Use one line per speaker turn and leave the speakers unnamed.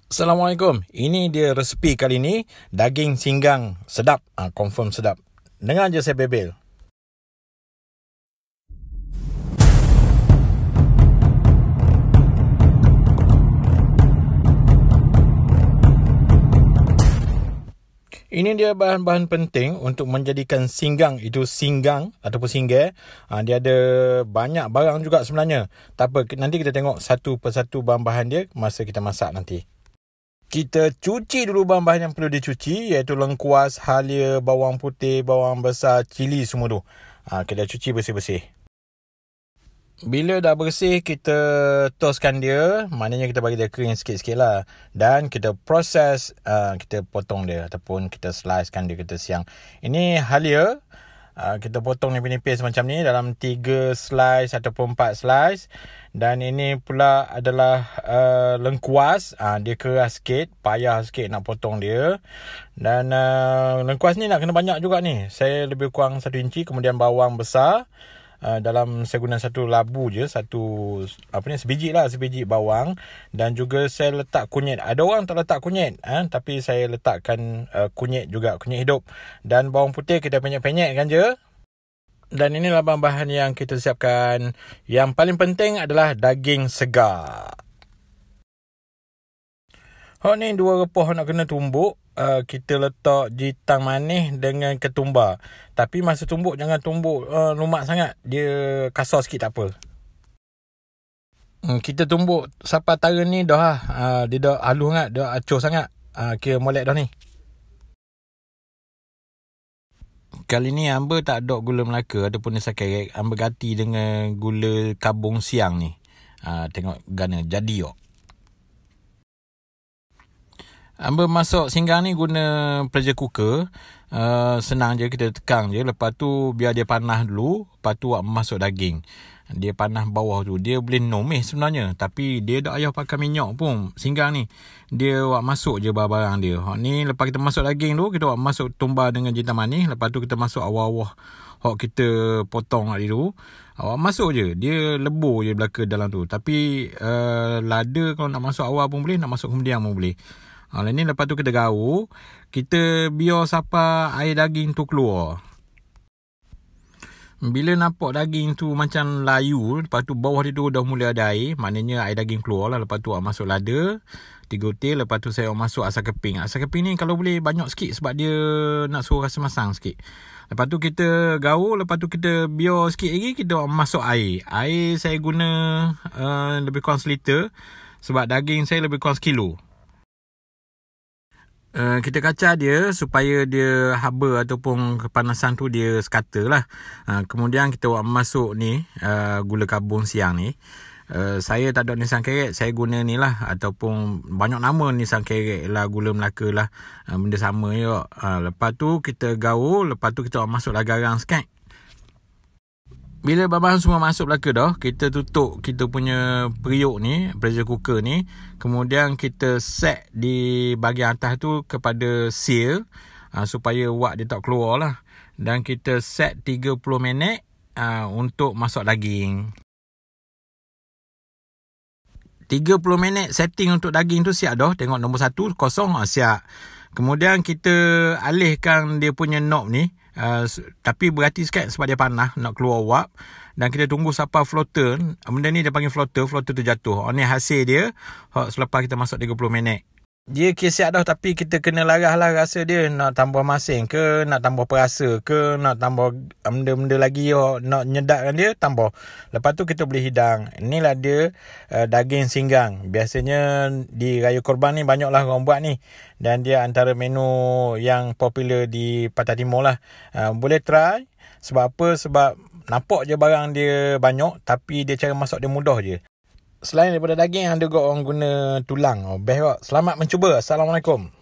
Assalamualaikum. Ini dia resepi kali ni. Daging singgang sedap. Confirm sedap. Dengar je saya bebel. Ini dia bahan-bahan penting untuk menjadikan singgang itu singgang ataupun singgah. Dia ada banyak barang juga sebenarnya. Tak apa, nanti kita tengok satu persatu bahan-bahan dia masa kita masak nanti. Kita cuci dulu bahan-bahan yang perlu dicuci, iaitu lengkuas, halia, bawang putih, bawang besar, cili semua tu. Kita cuci bersih-bersih. Bila dah bersih, kita toskan dia. Maknanya kita bagi dia kering sikit-sikit lah. Dan kita proses, kita potong dia ataupun kita slicekan dia, kita siang. Ini halia. Kita potong nipis-nipis macam ni dalam 3 slice ataupun 4 slice. Dan ini pula adalah lengkuas. Dia keras sikit, payah sikit nak potong dia. Dan lengkuas ni nak kena banyak juga ni. Saya lebih kurang 1 inci. Kemudian bawang besar. Dalam saya guna satu labu je, sebiji bawang. Dan juga saya letak kunyit. Ada orang tak letak kunyit, tapi saya letakkan kunyit juga, kunyit hidup. Dan bawang putih kita penyet-penyetkan je. Dan inilah bahan-bahan yang kita siapkan. Yang paling penting adalah daging segar. Ni 2 repuh nak kena tumbuk. Kita letak jitang manis dengan ketumbar. Tapi masa tumbuk jangan tumbuk lumak sangat. Dia kasar sikit tak apa. Kita tumbuk sampai tara ni dah lah. Dia dah halus sangat, dah acur sangat. Kira molek dah ni. Kali ni hamba tak ada gula Melaka ataupun nisa kerek. Hamba ganti dengan gula kabung siang ni. Tengok gana jadi tak. Hamba masak singgang ni guna pressure cooker. Senang je, kita tekan je. Lepas tu biar dia panas dulu. Lepas tu masuk daging. Dia panas bawah tu. Dia boleh nomis sebenarnya. Tapi dia tak payah pakai minyak pun. Singgang ni dia masuk je barang-barang dia. Ni lepas kita masuk daging tu, kita masuk tumbar dengan jintan manis. Lepas tu kita masuk awal-awal kita potong tadi tu. Awak masuk je. Dia lebur je belaka dalam tu. Tapi lada kalau nak masuk awal pun boleh, nak masuk kemudian pun boleh. Ni lepas tu kita gaul. Kita biar sampai air daging tu keluar. Bila nampak daging tu macam layu, lepas tu bawah dia tu dah mula ada air, maknanya air daging keluar lah. Lepas tu masuk lada 3 util. Lepas tu saya masuk asam keping. Asam keping ni kalau boleh banyak sikit sebab dia nak suruh rasa masam sikit. Lepas tu kita gaul. Lepas tu kita biar sikit lagi, kita masuk air. Air saya guna lebih kurang 1 liter. Sebab daging saya lebih kurang 1 kilo. Kita kacau dia supaya dia haba ataupun kepanasan tu dia sekata lah. Kemudian kita masuk ni gula kabung siang ni. Saya tak ada nisang kerek, saya guna ni lah. Ataupun banyak nama nisang kerek lah, gula Melaka lah. Benda sama je. Lepas tu kita gaul. Lepas tu kita masuklah garam sikit. Bila bahan semua masuk belaka dah, kita tutup kita punya periuk ni, pressure cooker ni. Kemudian kita set di bahagian atas tu kepada seal, supaya wak dia tak keluar lah. Dan kita set 30 minit untuk masak daging. 30 minit setting untuk daging tu siap dah. Tengok nombor 1 kosong, siap. Kemudian kita alihkan dia punya knob ni. Tapi berhati sikit sebab dia panas, nak keluar wap. Dan kita tunggu sampai floater. Benda ni dia panggil floater tu jatuh. Ni hasil dia selepas kita masak 30 minit. Dia kisiap dah, tapi kita kena larah lah rasa dia. Nak tambah masin ke, nak tambah perasa ke, nak tambah benda-benda lagi nak nyedatkan dia, tambah. Lepas tu kita boleh hidang. Inilah dia daging singgang. Biasanya di Raya Korban ni banyaklah orang buat ni. Dan dia antara menu yang popular di Pantai Timur lah. Boleh try. Sebab apa? Sebab nampak je barang dia banyak, tapi dia cara masak dia mudah je. Selain daripada daging, ada juga orang guna tulang. Best kok. Selamat mencuba. Assalamualaikum.